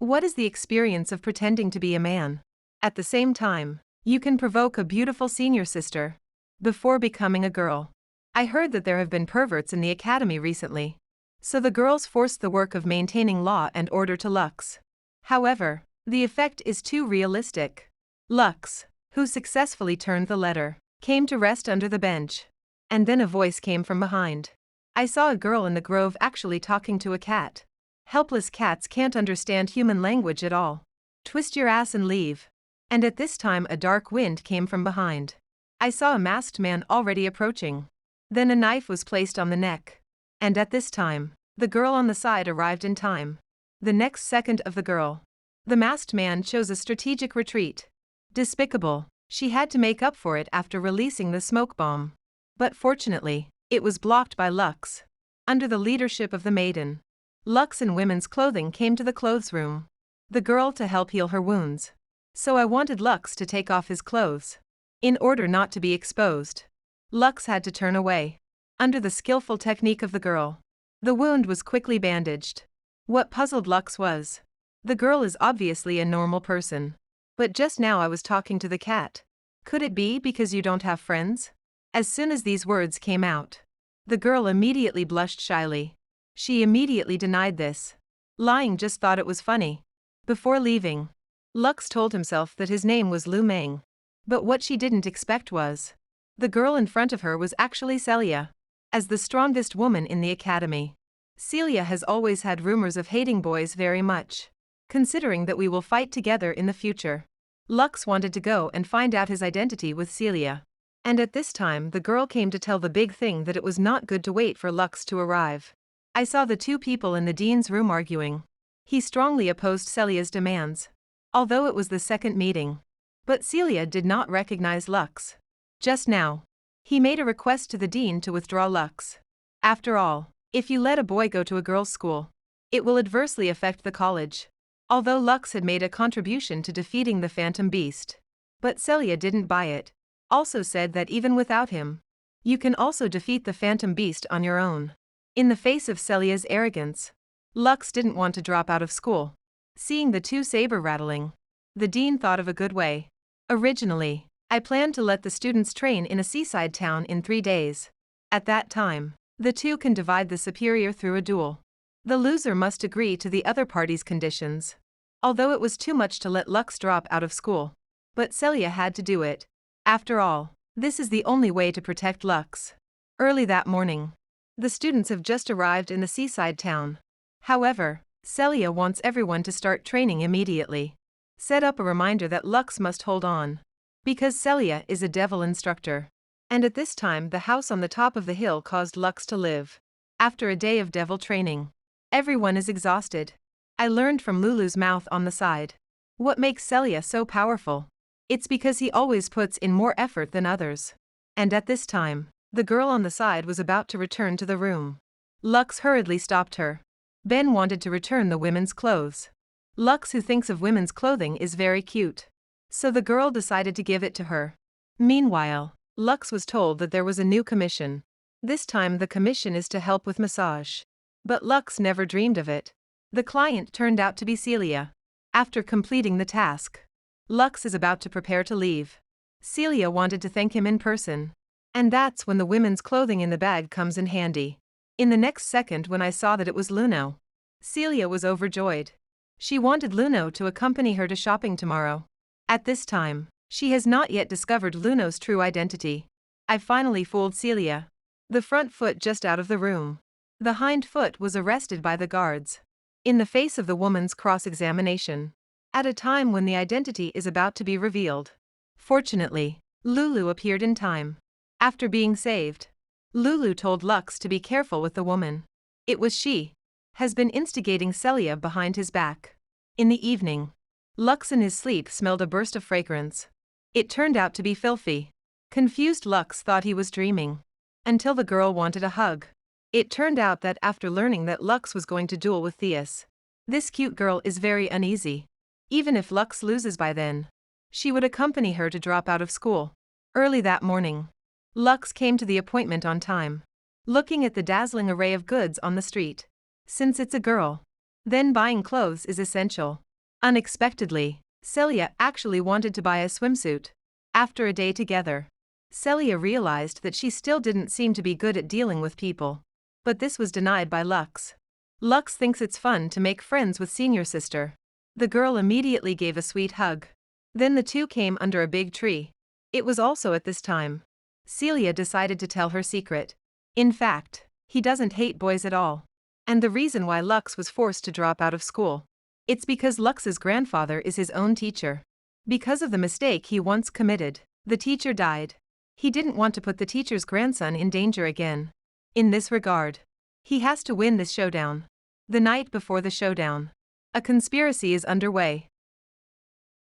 What is the experience of pretending to be a man? At the same time, you can provoke a beautiful senior sister before becoming a girl. I heard that there have been perverts in the academy recently. So the girls forced the work of maintaining law and order to Lux. However, the effect is too realistic. Lux, who successfully turned the letter, came to rest under the bench. And then a voice came from behind. I saw a girl in the grove actually talking to a cat. Helpless cats can't understand human language at all. Twist your ass and leave. And at this time a dark wind came from behind. I saw a masked man already approaching. Then a knife was placed on the neck. And at this time, the girl on the side arrived in time. The next second of the girl. The masked man chose a strategic retreat. Despicable, she had to make up for it after releasing the smoke bomb. But fortunately, it was blocked by Lux. Under the leadership of the maiden, Lux in women's clothing came to the clothes room. The girl to help heal her wounds. So I wanted Lux to take off his clothes. In order not to be exposed, Lux had to turn away. Under the skillful technique of the girl, the wound was quickly bandaged. What puzzled Lux was, the girl is obviously a normal person. But just now I was talking to the cat. Could it be because you don't have friends? As soon as these words came out, the girl immediately blushed shyly. She immediately denied this. Lying just thought it was funny. Before leaving, Lux told himself that his name was Lu Meng. But what she didn't expect was, the girl in front of her was actually Celia. As the strongest woman in the academy, Celia has always had rumors of hating boys very much. Considering that we will fight together in the future, Lux wanted to go and find out his identity with Celia. And at this time the girl came to tell the big thing that it was not good to wait for Lux to arrive. I saw the two people in the dean's room arguing. He strongly opposed Celia's demands, although it was the second meeting. But Celia did not recognize Lux. Just now, he made a request to the dean to withdraw Lux. After all, if you let a boy go to a girls' school, it will adversely affect the college. Although Lux had made a contribution to defeating the Phantom Beast. But Celia didn't buy it. Also said that even without him, you can also defeat the Phantom Beast on your own. In the face of Celia's arrogance, Lux didn't want to drop out of school. Seeing the two saber rattling, the dean thought of a good way. Originally, I planned to let the students train in a seaside town in 3 days. At that time, the two can divide the superior through a duel. The loser must agree to the other party's conditions. Although it was too much to let Lux drop out of school. But Celia had to do it. After all, this is the only way to protect Lux. Early that morning, the students have just arrived in the seaside town. However, Celia wants everyone to start training immediately. Set up a reminder that Lux must hold on. Because Celia is a devil instructor. And at this time the house on the top of the hill caused Lux to live. After a day of devil training, everyone is exhausted. I learned from Lulu's mouth on the side. What makes Celia so powerful? It's because he always puts in more effort than others. And at this time, the girl on the side was about to return to the room. Lux hurriedly stopped her. Ben wanted to return the women's clothes. Lux, who thinks of women's clothing, is very cute. So the girl decided to give it to her. Meanwhile, Lux was told that there was a new commission. This time the commission is to help with massage. But Lux never dreamed of it. The client turned out to be Celia. After completing the task, Lux is about to prepare to leave. Celia wanted to thank him in person. And that's when the women's clothing in the bag comes in handy. In the next second, when I saw that it was Luno, Celia was overjoyed. She wanted Luno to accompany her to shopping tomorrow. At this time, she has not yet discovered Luno's true identity. I finally fooled Celia. The front foot just out of the room. The hind foot was arrested by the guards. In the face of the woman's cross-examination. At a time when the identity is about to be revealed. Fortunately, Lulu appeared in time. After being saved, Lulu told Lux to be careful with the woman. It was she. Has been instigating Celia behind his back. In the evening, Lux in his sleep smelled a burst of fragrance. It turned out to be filthy. Confused Lux thought he was dreaming. Until the girl wanted a hug. It turned out that after learning that Lux was going to duel with Theus, this cute girl is very uneasy. Even if Lux loses by then, she would accompany her to drop out of school. Early that morning, Lux came to the appointment on time. Looking at the dazzling array of goods on the street. Since it's a girl, then buying clothes is essential. Unexpectedly, Celia actually wanted to buy a swimsuit. After a day together, Celia realized that she still didn't seem to be good at dealing with people. But this was denied by Lux. Lux thinks it's fun to make friends with senior sister. The girl immediately gave a sweet hug. Then the two came under a big tree. It was also at this time Celia decided to tell her secret. In fact, he doesn't hate boys at all. And the reason why Lux was forced to drop out of school, it's because Lux's grandfather is his own teacher. Because of the mistake he once committed, the teacher died. He didn't want to put the teacher's grandson in danger again. In this regard, he has to win this showdown. The night before the showdown, a conspiracy is underway.